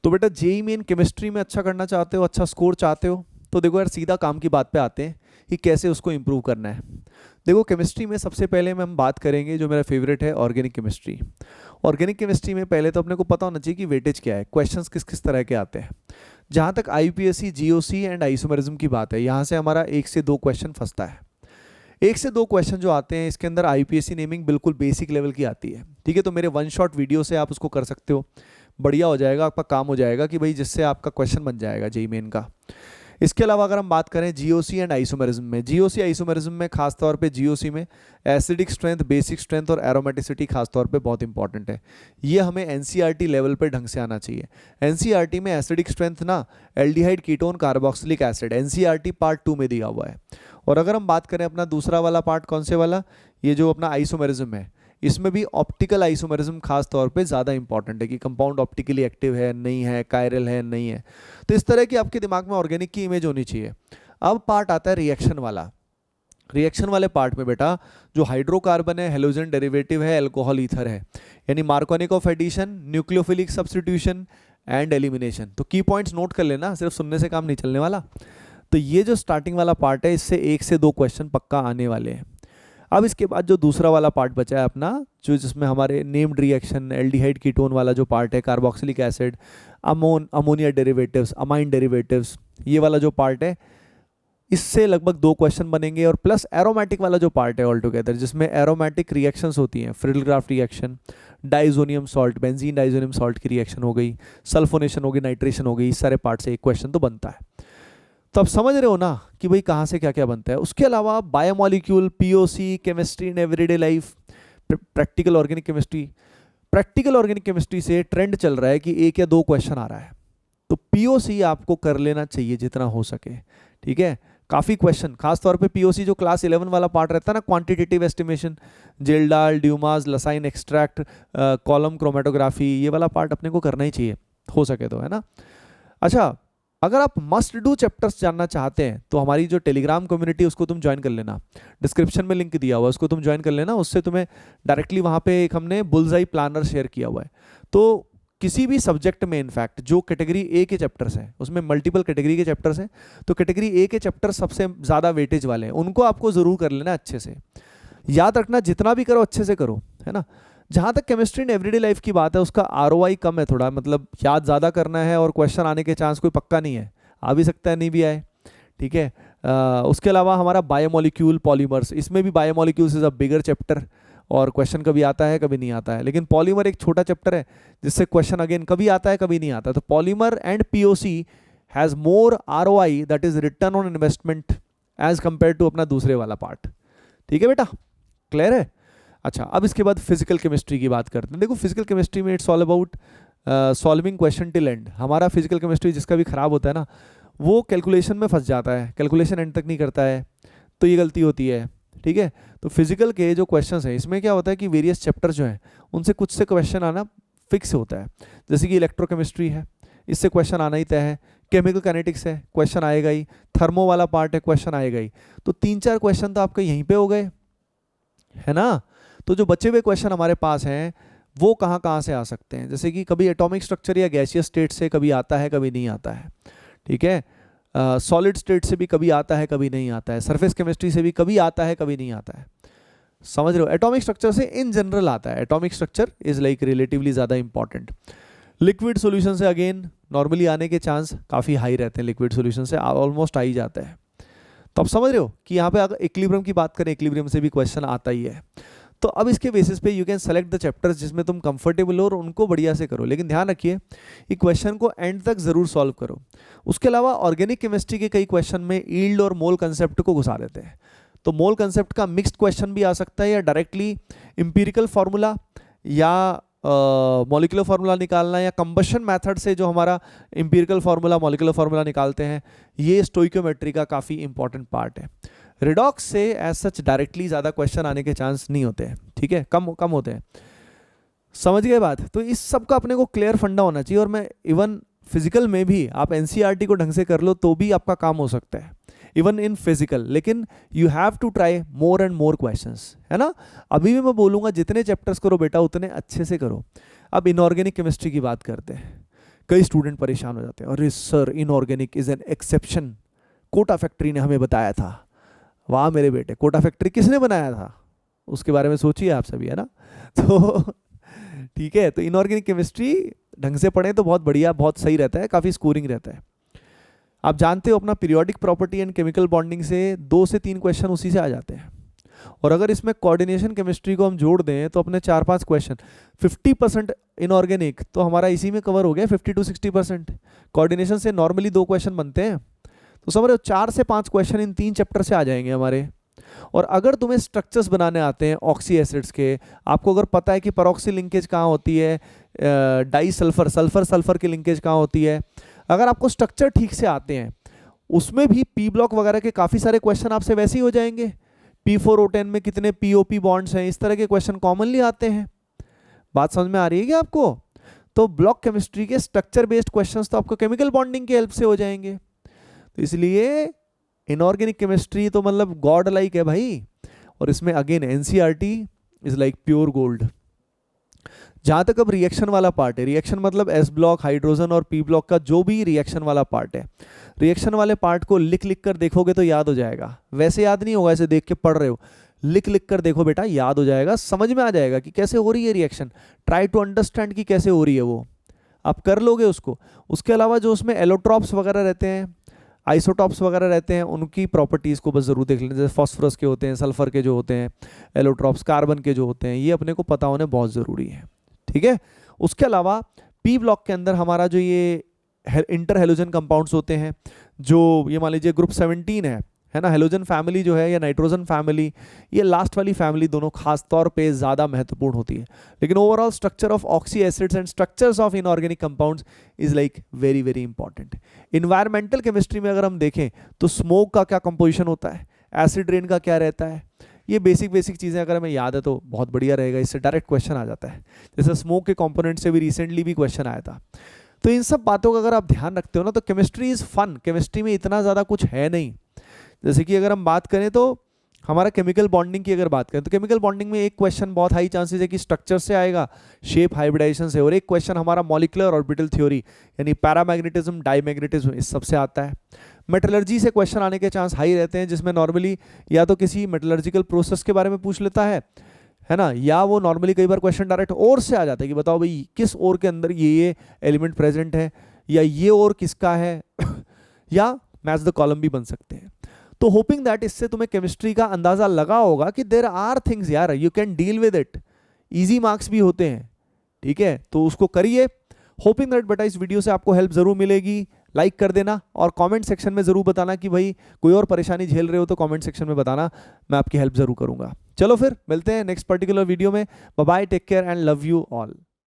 तो बेटा JEE main chemistry में अच्छा करना चाहते हो, अच्छा स्कोर चाहते हो, तो देखो यार सीधा काम की बात पे आते हैं कि कैसे उसको इम्प्रूव करना है। देखो केमिस्ट्री में सबसे पहले में हम बात करेंगे जो मेरा फेवरेट है, ऑर्गेनिक केमिस्ट्री। ऑर्गेनिक केमिस्ट्री में पहले तो अपने को पता होना चाहिए कि वेटेज क्या है, क्वेश्चंस किस किस तरह के आते हैं। जहाँ तक आईपीएससी, जीओसी एंड आइसोमेरिज्म की बात है, यहाँ से हमारा 1 से 2 क्वेश्चन फंसता है। 1 से 2 क्वेश्चन जो आते हैं इसके अंदर आईपीएससी नेमिंग बिल्कुल बेसिक लेवल की आती है, ठीक है। तो मेरे 1 शॉट वीडियो से आप उसको कर सकते हो, बढ़िया हो जाएगा, आपका काम हो जाएगा कि भाई जिससे आपका क्वेश्चन बन जाएगा जेईई मेन का। इसके अलावा अगर हम बात करें जीओसी एंड आइसोमेरिज्म में, जीओसी आइसोमेरिज्म में खासतौर पे जीओसी में एसिडिक स्ट्रेंथ, बेसिक स्ट्रेंथ और एरोमेटिसिटी खासतौर पे बहुत इंपॉर्टेंट है। ये हमें एनसीईआरटी लेवल पे ढंग से आना चाहिए। एनसीईआरटी में एसिडिक स्ट्रेंथ ना aldehyde ketone carboxylic acid, NCERT part 2 में दिया हुआ है। और अगर हम बात करें अपना दूसरा वाला पार्ट, कौन से वाला, ये जो अपना आइसोमेरिज्म है, इसमें भी ऑप्टिकल आइसोमेरिज्म खास तौर पे ज़्यादा इंपॉर्टेंट है कि कंपाउंड ऑप्टिकली एक्टिव है नहीं है, कायरल है नहीं है। तो इस तरह की आपके दिमाग में ऑर्गेनिक की इमेज होनी चाहिए। अब पार्ट आता है रिएक्शन वाला। रिएक्शन वाले पार्ट में बेटा जो हाइड्रोकार्बन है, हेलोजन डेरिवेटिव है, अल्कोहल ईथर है, यानी Markovnikov addition, nucleophilic substitution and elimination. तो की पॉइंट्स नोट कर लेना, सिर्फ सुनने से काम नहीं चलने वाला। तो ये जो स्टार्टिंग वाला पार्ट है, इससे 1 से 2 क्वेश्चन पक्का आने वाले हैं। अब इसके बाद जो दूसरा वाला पार्ट बचा है अपना, जो जिसमें हमारे नेम्ड रिएक्शन, एल्डिहाइड कीटोन वाला जो पार्ट है, carboxylic acid, ammonia derivatives, amine derivatives, ये वाला जो पार्ट है, इससे लगभग 2 क्वेश्चन बनेंगे। और प्लस एरोमेटिक वाला जो पार्ट है ऑल टुगेदर, जिसमें एरोमेटिक रिएक्शंस होती हैं, Friedel Crafts reaction, diazonium salt, benzene diazonium salt की रिएक्शन हो गई, सल्फोनेशन हो गई, नाइट्रेशन हो गई, इस सारे पार्ट से एक क्वेश्चन तो बनता है। तो आप समझ रहे हो ना कि भाई कहाँ से क्या क्या बनता है। उसके अलावा biomolecule, POC, chemistry in everyday life, practical organic chemistry. Practical organic chemistry से ट्रेंड चल रहा है कि 1 या 2 क्वेश्चन आ रहा है, तो पीओसी आपको कर लेना चाहिए जितना हो सके, ठीक है। काफ़ी क्वेश्चन, खासतौर पे पीओसी जो क्लास 11 वाला पार्ट रहता है ना, quantitative estimation, Kjeldahl, Dumas, Lassaigne extract, column chromatography, ये वाला पार्ट अपने को करना ही चाहिए हो सके तो, है ना। अच्छा, अगर आप मस्ट डू चैप्टर्स जानना चाहते हैं तो हमारी जो टेलीग्राम कम्युनिटी उसको तुम ज्वाइन कर लेना, डिस्क्रिप्शन में लिंक दिया हुआ है, उसको तुम ज्वाइन कर लेना। उससे तुम्हें डायरेक्टली वहाँ पे एक हमने बुलजाई प्लानर शेयर किया हुआ है। तो किसी भी सब्जेक्ट में इनफैक्ट जो कैटेगरी ए के चैप्टर्स हैं, उसमें मल्टीपल कैटेगरी के चैप्टर्स हैं, तो कैटेगरी ए के चैप्टर सबसे ज़्यादा वेटेज वाले हैं, उनको आपको ज़रूर कर लेना अच्छे से। याद रखना जितना भी करो अच्छे से करो, है ना। जहाँ तक केमिस्ट्री इन एवरीडे लाइफ की बात है, उसका आरओआई कम है थोड़ा, मतलब याद ज़्यादा करना है और क्वेश्चन आने के चांस कोई पक्का नहीं है, आ भी सकता है नहीं भी आए, ठीक है। उसके अलावा हमारा बायोमोलिक्यूल, पॉलीमर्स, इसमें भी biomolecules is a bigger chapter और क्वेश्चन कभी आता है कभी नहीं आता है। लेकिन पॉलीमर एक छोटा चैप्टर है जिससे क्वेश्चन अगेन कभी आता है कभी नहीं आता। तो polymer and POC has more ROI, that is return on investment, as compare to अपना दूसरे वाला पार्ट, ठीक है बेटा, क्लियर है। अच्छा, अब इसके बाद फिजिकल केमिस्ट्री की बात करते हैं। देखो फिजिकल केमिस्ट्री में it's all about solving question till and. हमारा फिजिकल केमिस्ट्री जिसका भी खराब होता है ना, वो कैलकुलेशन में फंस जाता है, कैलकुलेशन एंड तक नहीं करता है, तो ये गलती होती है, ठीक है। तो फिजिकल के जो क्वेश्चंस हैं, इसमें क्या होता है कि वेरियस चैप्टर जो हैं उनसे कुछ से क्वेश्चन आना फिक्स होता है। जैसे कि इलेक्ट्रोकेमिस्ट्री है, इससे क्वेश्चन आना ही तय है। केमिकल काइनेटिक्स है, क्वेश्चन आएगा ही। थर्मो वाला पार्ट है, क्वेश्चन आएगा ही। तो 3-4 क्वेश्चन तो आपके यहीं पे हो गए, है ना। तो जो बचे हुए क्वेश्चन हमारे पास हैं वो कहाँ कहाँ से आ सकते हैं, जैसे कि कभी एटॉमिक स्ट्रक्चर या गैसियस स्टेट से कभी आता है कभी नहीं आता है, ठीक है। सॉलिड स्टेट से भी कभी आता है कभी नहीं आता है। सरफेस केमिस्ट्री से भी कभी आता है कभी नहीं आता है, समझ रहे हो। एटॉमिक स्ट्रक्चर से इन जनरल आता है, atomic structure is like relatively ज़्यादा इंपॉर्टेंट। लिक्विड सोल्यूशन से अगेन नॉर्मली आने के चांस काफ़ी हाई रहते हैं, लिक्विड सोल्यूशन से ऑलमोस्ट आ ही जाता है। तो आप समझ रहे हो कि यहाँ पे अगर इक्विलिब्रियम की बात करें, इक्विलिब्रियम से भी क्वेश्चन आता ही है। तो अब इसके बेसिस पे you can select the chapters जिसमें तुम कंफर्टेबल हो और उनको बढ़िया से करो, लेकिन ध्यान रखिए कि क्वेश्चन को एंड तक जरूर सॉल्व करो। उसके अलावा ऑर्गेनिक केमिस्ट्री के कई क्वेश्चन में ईल्ड और मोल कंसेप्ट को घुसा देते हैं, तो मोल कंसेप्ट का मिक्स्ड क्वेश्चन भी आ सकता है, या डायरेक्टली इंपीरिकल फार्मूला या मॉलिक्यूलर फार्मूला निकालना, या कंबशन मेथड से जो हमारा इंपीरिकल फार्मूला मॉलिक्यूलर फार्मूला निकालते हैं, ये स्टोइकियोमेट्री का काफ़ी इंपॉर्टेंट पार्ट है। रिडॉक्स से एज सच डायरेक्टली ज़्यादा क्वेश्चन आने के चांस नहीं होते हैं, ठीक है, कम कम होते हैं, समझ गए बात। तो इस सब का अपने को क्लियर फंडा होना चाहिए। और मैं इवन फिजिकल में भी आप एनसीईआरटी को ढंग से कर लो तो भी आपका काम हो सकता है, इवन इन फिजिकल। लेकिन you have to try more and more questions, है ना। अभी भी मैं बोलूँगा जितने चैप्टर्स करो बेटा उतने अच्छे से करो। अब इनऑर्गेनिक केमिस्ट्री की बात करते हैं। कई स्टूडेंट परेशान हो जाते हैं, अरे sir inorganic is an exception, Kota factory ने हमें बताया था। वाह मेरे बेटे, कोटा फैक्ट्री किसने बनाया था उसके बारे में सोचिए आप सभी, है ना। तो ठीक है, तो इनऑर्गेनिक केमिस्ट्री ढंग से पढ़ें तो बहुत बढ़िया, बहुत सही रहता है, काफ़ी स्कोरिंग रहता है। आप जानते हो अपना periodic property and chemical bonding से 2 से 3 क्वेश्चन उसी से आ जाते हैं, और अगर इसमें कोऑर्डिनेशन केमिस्ट्री को हम जोड़ दें तो अपने 4-5 क्वेश्चन, 50% इनऑर्गेनिक तो हमारा इसी में कवर हो गया, 50 to 60%। कोऑर्डिनेशन से नॉर्मली 2 क्वेश्चन बनते हैं, तो समझ रहे हो 4 से 5 क्वेश्चन इन 3 चैप्टर से आ जाएंगे हमारे। और अगर तुम्हें स्ट्रक्चर्स बनाने आते हैं ऑक्सी एसिड्स के, आपको अगर पता है कि परऑक्सी लिंकेज कहाँ होती है, डाई सल्फर सल्फर सल्फर की लिंकेज कहाँ होती है, अगर आपको स्ट्रक्चर ठीक से आते हैं, उसमें भी पी ब्लॉक वगैरह के काफ़ी सारे क्वेश्चन आपसे वैसे ही हो जाएंगे। P4O10 में कितने POP बॉन्ड्स हैं, इस तरह के क्वेश्चन कॉमनली आते हैं। बात समझ में आ रही है क्या आपको? तो ब्लॉक केमिस्ट्री के स्ट्रक्चर बेस्ड क्वेश्चंस तो आपको केमिकल बॉन्डिंग की हेल्प से हो जाएंगे। तो इसलिए इनऑर्गेनिक केमिस्ट्री तो मतलब गॉड लाइक है भाई, और इसमें again NCERT is like pure gold. जहाँ तक अब रिएक्शन वाला पार्ट है, रिएक्शन मतलब एस ब्लॉक, हाइड्रोजन और पी ब्लॉक का जो भी रिएक्शन वाला पार्ट है, रिएक्शन वाले पार्ट को लिख लिख कर देखोगे तो याद हो जाएगा। वैसे याद नहीं होगा ऐसे देख के पढ़ रहे हो, लिख लिख कर देखो बेटा, याद हो जाएगा, समझ में आ जाएगा कि कैसे हो रही है रिएक्शन। ट्राई टू अंडरस्टैंड कि कैसे हो रही है, वो आप कर लोगे उसको। उसके अलावा जो उसमें एलोट्रॉप्स वगैरह रहते हैं, आइसोटॉप्स वगैरह रहते हैं, उनकी प्रॉपर्टीज़ को बस ज़रूर देख लेना, जैसे फॉस्फोरस के होते हैं, सल्फर के जो होते हैं, एलोट्रॉप्स कार्बन के जो होते हैं, ये अपने को पता होने बहुत ज़रूरी है, ठीक है। उसके अलावा पी ब्लॉक के अंदर हमारा जो ये इंटर हेलोजन कंपाउंड्स होते हैं, जो ये मान लीजिए ग्रुप 17 है ना, हेलोजन फैमिली जो है या नाइट्रोजन फैमिली, ये लास्ट वाली फैमिली दोनों खास तौर पे ज़्यादा महत्वपूर्ण होती है। लेकिन overall structure of oxy acids and structures of inorganic compounds is like very very important. Environmental chemistry में अगर हम देखें तो स्मोक का क्या कंपोजिशन होता है, एसिड रेन का क्या रहता है, ये बेसिक चीज़ें अगर हमें याद है तो बहुत बढ़िया रहेगा, इससे डायरेक्ट क्वेश्चन आ जाता है। जैसे स्मोक के कंपोनेंट से भी रिसेंटली भी क्वेश्चन आया था। तो इन सब बातों का अगर आप ध्यान रखते हो ना, तो केमिस्ट्री इज़ फन। केमिस्ट्री में इतना ज़्यादा कुछ है नहीं। जैसे कि अगर हम बात करें तो हमारा केमिकल बॉन्डिंग की अगर बात करें तो केमिकल बॉन्डिंग में एक क्वेश्चन बहुत हाई चांसेस है कि स्ट्रक्चर से आएगा, शेप हाइब्रिडाइजेशन से, और एक क्वेश्चन हमारा मॉलिक्यूलर ऑर्बिटल थ्योरी यानी पैरामैग्नेटिज्म डाईमैग्नेटिज्म इस सब से आता है। मेटलर्जी से क्वेश्चन आने के चांस हाई रहते हैं, जिसमें नॉर्मली या तो किसी मेटलर्जिकल प्रोसेस के बारे में पूछ लेता है ना, या वो नॉर्मली कई बार क्वेश्चन डायरेक्ट ओर से आ जाता है कि बताओ भाई किस ओर के अंदर ये एलिमेंट प्रेजेंट है, या ये ओर किसका है या मैच द कॉलम भी बन सकते हैं। तो होपिंग दैट इससे तुम्हें केमिस्ट्री का अंदाजा लगा होगा कि देयर आर थिंग्स यार, you can deal with it, easy marks भी होते हैं, ठीक है, तो उसको करिए। होपिंग दैट बेटा इस वीडियो से आपको हेल्प जरूर मिलेगी। लाइक कर देना और कमेंट सेक्शन में जरूर बताना कि भाई कोई और परेशानी झेल रहे हो तो कमेंट सेक्शन में बताना, मैं आपकी हेल्प जरूर करूंगा। चलो फिर मिलते हैं नेक्स्ट पर्टिकुलर वीडियो में। Bye bye, take care and love you all.